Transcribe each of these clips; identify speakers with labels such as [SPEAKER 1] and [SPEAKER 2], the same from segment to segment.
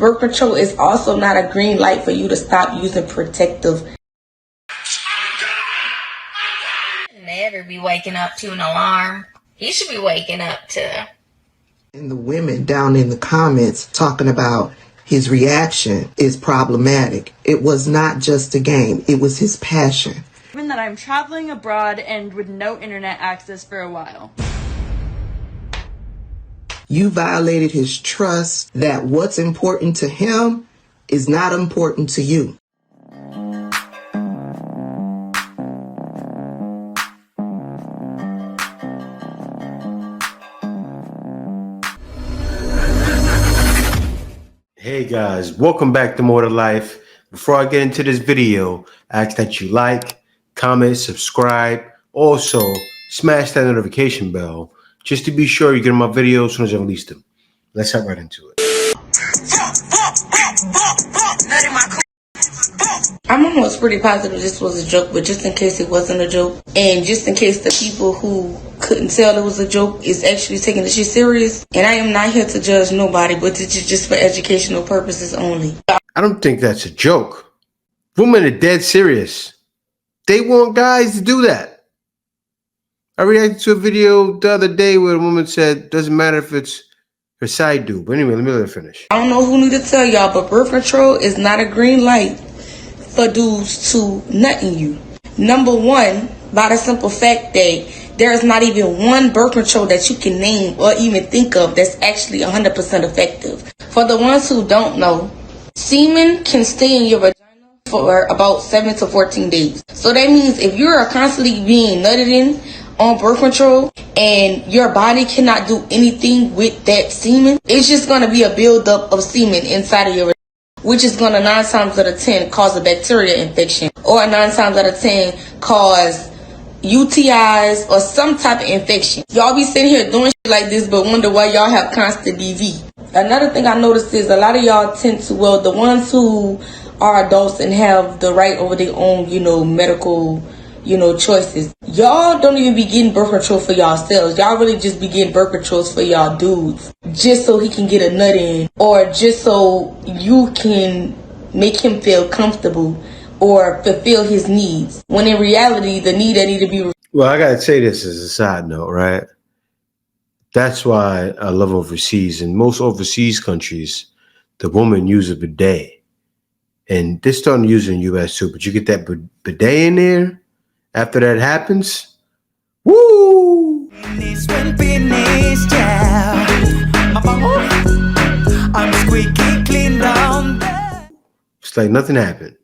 [SPEAKER 1] birth control is also not a green light for you to stop using protective.
[SPEAKER 2] Never be waking up to an alarm. He should be waking up to.
[SPEAKER 3] And the women down in the comments talking about his reaction is problematic. It was not just a game. It was his passion.
[SPEAKER 4] Given that I'm traveling abroad and with no internet access for a while.
[SPEAKER 3] You violated his trust that what's important to him is not important to you.
[SPEAKER 5] Hey guys, welcome back to More to Life. Before I get into this video, I ask that you like, comment, subscribe. Also, smash that notification bell just to be sure you get my videos as soon as I release them. Let's hop right into it.
[SPEAKER 1] I'm almost pretty positive this was a joke, but just in case it wasn't a joke, and just in case the people who couldn't tell it was a joke is actually taking this shit serious, and I am not here to judge nobody, but this is just for educational purposes only.
[SPEAKER 5] I don't think that's a joke. Women are dead serious. They want guys to do that. I reacted to a video the other day where a woman said, doesn't matter if it's her side dude. But anyway, let me let her finish.
[SPEAKER 1] I don't know who need to tell y'all, but birth control is not a green light for dudes to nut in you. Number one, by the simple fact that there is not even one birth control that you can name or even think of that's actually 100% effective. For the ones who don't know, semen can stay in your vagina for about 7 to 14 days. So that means if you're constantly being nutted in on birth control and your body cannot do anything with that semen, it's just going to be a buildup of semen inside of your vagina, which is going to 9 times out of 10 cause a bacteria infection, or 9 times out of 10 cause UTIs or some type of infection. Y'all be sitting here doing shit like this but wonder why y'all have constant BV. Another thing I noticed is a lot of y'all tend to, well, the ones who are adults and have the right over their own, medical, choices. Y'all don't even be getting birth control for yourselves. Y'all really just be getting birth controls for y'all dudes, just so he can get a nut in, or just so you can make him feel comfortable or fulfill his needs. When in reality, the need that need to be.
[SPEAKER 5] Well, I gotta say this as a side note, right? That's why I love overseas. In most overseas countries, the woman uses a bidet. And they're starting to use it in the U.S. too, but you get that bidet in there, after that happens, woo! I'm squeaky clean down there. It's like nothing happened.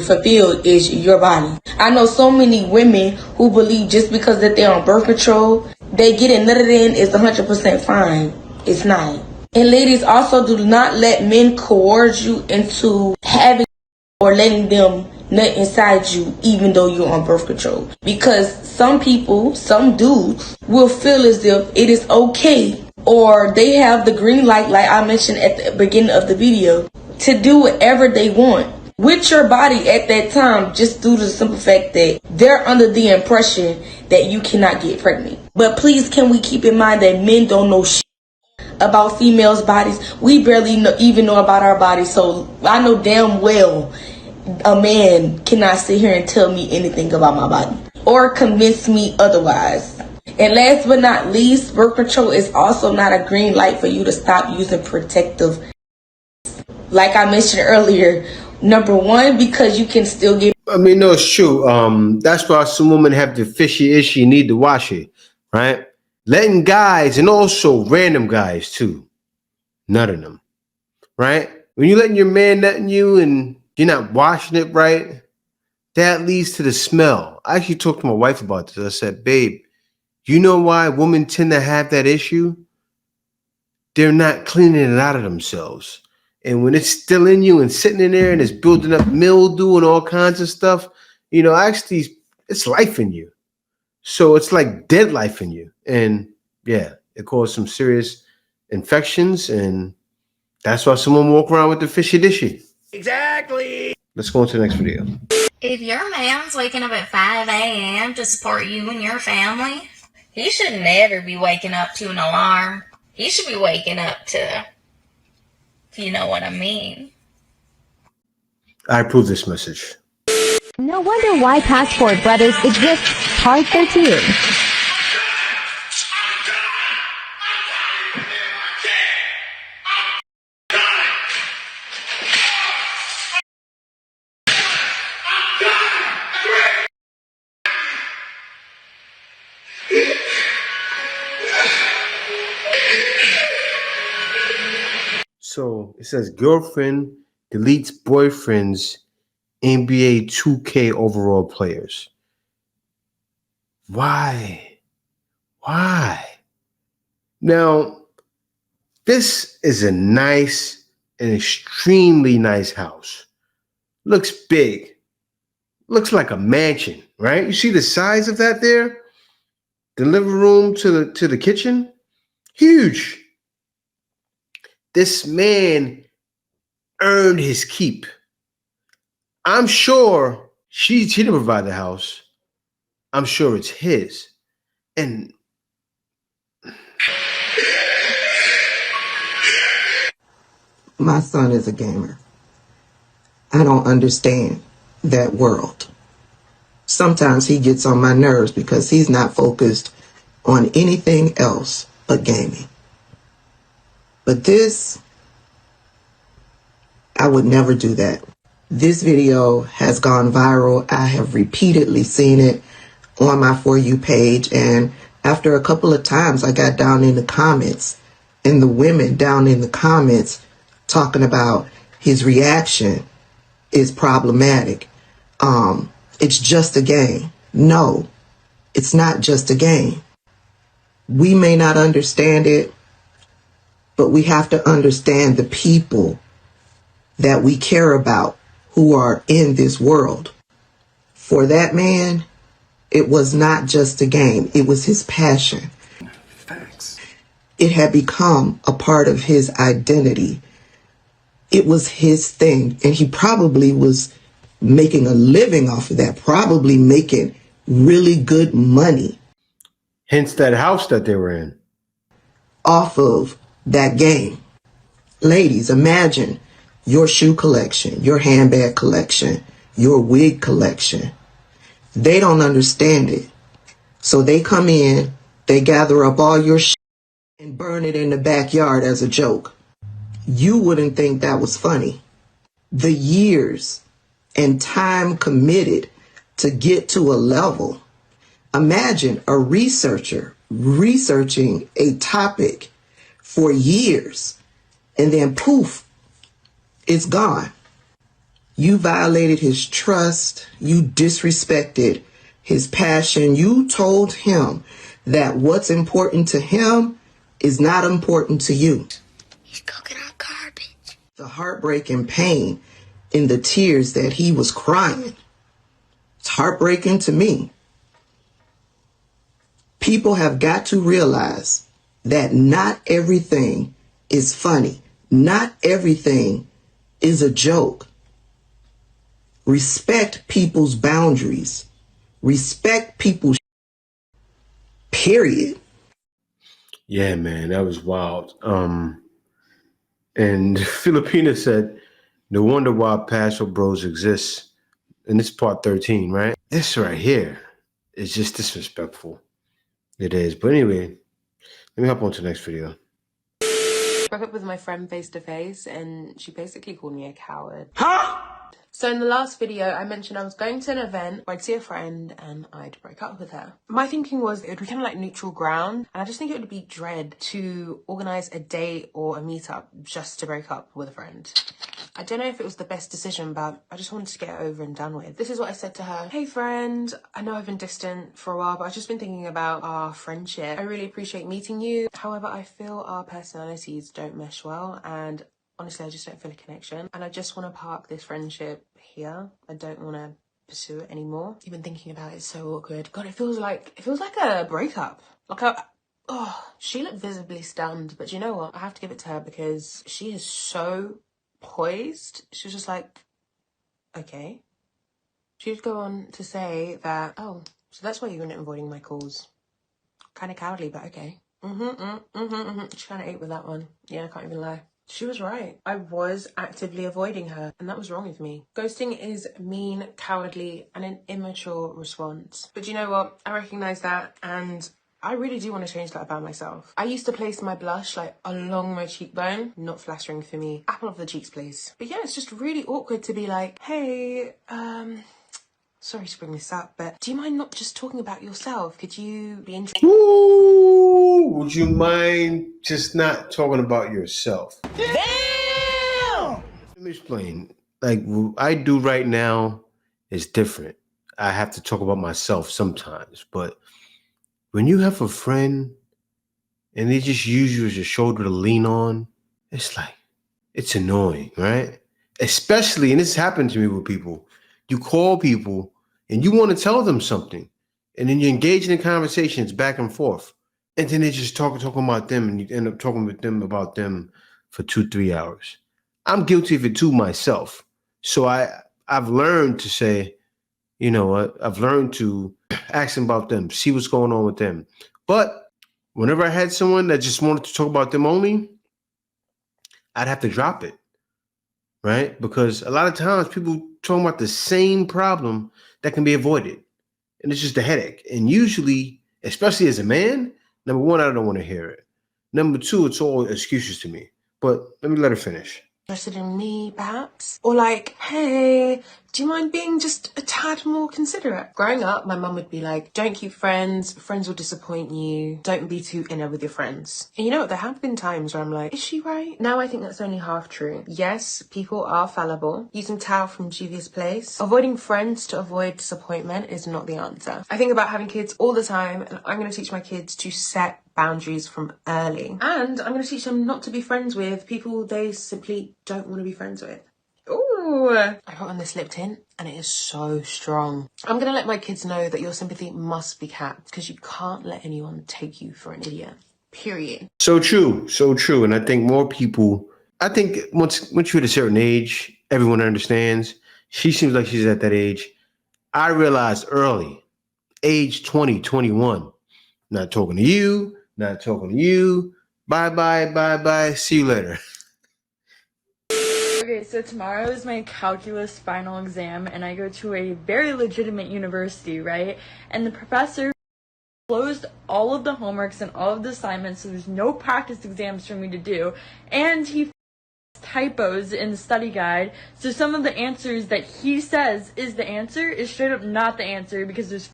[SPEAKER 1] Fulfilled is your body. I know so many women who believe just because that they're on birth control, they get it nutted in is 100% fine. It's not. And ladies, also do not let men coerce you into having or letting them nut inside you even though you're on birth control. Because some people, some dudes, will feel as if it is okay, or they have the green light, like I mentioned at the beginning of the video, to do whatever they want with your body at that time, just due to the simple fact that they're under the impression that you cannot get pregnant. But please, can we keep in mind that men don't know shit about females' bodies? We barely even know about our bodies, so I know damn well a man cannot sit here and tell me anything about my body or convince me otherwise. And last but not least, birth control is also not a green light for you to stop using protective. Like I mentioned earlier, number one, because you can still get.
[SPEAKER 5] I mean, no, it's true. That's why some women have the fishy issue, need to wash it, right? Letting guys, and also random guys too, nutting them, right? When you're letting your man nut in you and you're not washing it right, that leads to the smell. I actually talked to my wife about this. I said, babe, you know why women tend to have that issue? They're not cleaning it out of themselves. And when it's still in you and sitting in there and it's building up mildew and all kinds of stuff, actually it's life in you. So it's like dead life in you. And yeah, it causes some serious infections. And that's why someone walk around with the fishy dishy. Exactly. Let's go into the next video.
[SPEAKER 2] If your man's waking up at 5 a.m. to support you and your family, he should never be waking up to an alarm. He should be waking up to. you know what I mean.
[SPEAKER 5] I approve this message.
[SPEAKER 6] No wonder why Passport Brothers exists. Part 13.
[SPEAKER 5] So it says girlfriend deletes boyfriend's NBA 2K overall players. Why? Why? Now, this is a nice, an extremely nice house. Looks big. Looks like a mansion, right? You see the size of that there? The living room to the kitchen? Huge. This man earned his keep. I'm sure she didn't provide the house. I'm sure it's his. And
[SPEAKER 3] My son is a gamer. I don't understand that world. Sometimes he gets on my nerves because he's not focused on anything else but gaming. But this, I would never do that. This video has gone viral. I have repeatedly seen it on my For You page, and after a couple of times I got down in the comments, and the women down in the comments talking about his reaction is problematic. It's just a game. No, it's not just a game. We may not understand it, but we have to understand the people that we care about who are in this world. For that man, it was not just a game. It was his passion.
[SPEAKER 7] Facts.
[SPEAKER 3] It had become a part of his identity. It was his thing. And he probably was making a living off of that, probably making really good money
[SPEAKER 5] hence that house that they were in.
[SPEAKER 3] off of that game. Ladies, imagine your shoe collection, your handbag collection, your wig collection. They don't understand it. So they come in, they gather up all your shit and burn it in the backyard as a joke. You wouldn't think that was funny. The years and time committed to get to a level. Imagine a researcher researching a topic for years and then poof, it's gone. You violated his trust. You disrespected his passion. You told him that what's important to him is not important to you.
[SPEAKER 2] He's cooking our garbage.
[SPEAKER 3] The heartbreak and pain in the tears that he was crying. It's heartbreaking to me. People have got to realize that not everything is funny. Not everything is a joke. Respect people's boundaries. Respect people's period.
[SPEAKER 5] Yeah, man, that was wild. And Filipina said, no wonder why Paso Bros exists. And this is part 13, right? This right here is just disrespectful. It is. But anyway, let me hop on to the next video.
[SPEAKER 8] Broke up with my friend face to face and she basically called me a coward. Huh? So in the last video, I mentioned I was going to an event where I'd see a friend and I'd break up with her. My thinking was it would be kind of like neutral ground, and I just think it would be dread to organise a date or a meetup just to break up with a friend. I don't know if it was the best decision, but I just wanted to get it over and done with. This is what I said to her. Hey friend, I know I've been distant for a while, but I've just been thinking about our friendship. I really appreciate meeting you. However, I feel our personalities don't mesh well, and honestly, I just don't feel a connection. And I just want to park this friendship here. I don't want to pursue it anymore. Even thinking about it is so awkward. God, it feels like a breakup. She looked visibly stunned, but you know what? I have to give it to her because she is so poised. She was just like, okay. She'd go on to say that, oh, so that's why you weren't avoiding my calls. Kind of cowardly, but okay. She kind of ate with that one. Yeah, I can't even lie. She was right. I was actively avoiding her, and that was wrong of me. Ghosting is mean, cowardly, and an immature response. But you know what? I recognize that, and I really do want to change that about myself. I used to place my blush like along my cheekbone. Not flattering for me. Apple of the cheeks, please. But yeah, it's just really awkward to be like, hey, sorry to bring this up, but do you mind not just talking about yourself? Could you be interested?
[SPEAKER 5] Ooh, would you mind just not talking about yourself? Damn! Let me explain. Like, what I do right now is different. I have to talk about myself sometimes, but when you have a friend and they just use you as a shoulder to lean on, it's like, it's annoying, right? Especially, and this happened to me with people, you call people and you want to tell them something, and then you engage in conversations back and forth, and then they just talking about them, and you end up talking with them about them for 2-3 hours. I'm guilty of it too myself. So I've learned to say, you know what, I've learned to ask them about them, see what's going on with them. But whenever I had someone that just wanted to talk about them only, I'd have to drop it, right? Because a lot of times people talking about the same problem that can be avoided, and it's just a headache. And usually, especially as a man, number one, I don't want to hear it. Number two, it's all excuses to me. But let me let her finish.
[SPEAKER 8] Interested in me, perhaps? Or like, hey, do you mind being just a tad more considerate? Growing up, my mum would be like, don't keep friends will disappoint you, don't be too inner with your friends. And you know what, there have been times where I'm like, is she right? Now I think that's only half true. Yes, people are fallible. Using Tao from Juvia's Place, avoiding friends to avoid disappointment is not the answer. I think about having kids all the time, and I'm going to teach my kids to set boundaries from early. And I'm going to teach them not to be friends with people they simply don't want to be friends with. Ooh, I got on this lip tint and it is so strong. I'm going to let my kids know that your sympathy must be capped because you can't let anyone take you for an idiot. Period.
[SPEAKER 5] So true, so true. And I think more people, I think once you're at a certain age, everyone understands. She seems like she's at that age. I realized early, age 20, 21, not talking to you, not talking to you. Bye, bye, bye, bye. See you later.
[SPEAKER 4] Okay, so tomorrow is my calculus final exam, and I go to a very legitimate university, right? And the professor closed all of the homeworks and all of the assignments, so there's no practice exams for me to do. And he typos in the study guide, so some of the answers that he says is the answer is straight up not the answer because there's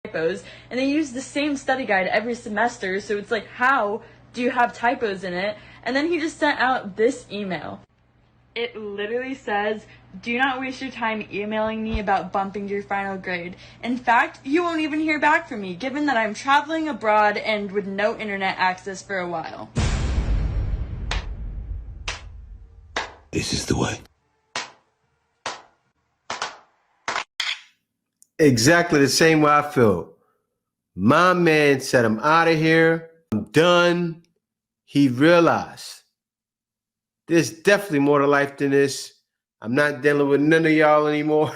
[SPEAKER 4] typos. And they use the same study guide every semester, so it's like, how do you have typos in it? And then he just sent out this email. It literally says, do not waste your time emailing me about bumping your final grade. In fact, you won't even hear back from me, given that I'm traveling abroad and with no internet access for a while.
[SPEAKER 5] This is the way. Exactly the same way I feel. My man said, I'm out of here. I'm done. He realized there's definitely more to life than this. I'm not dealing with none of y'all anymore.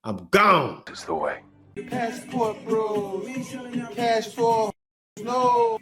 [SPEAKER 5] I'm gone. This is the way. Passport, bro. Passport. No.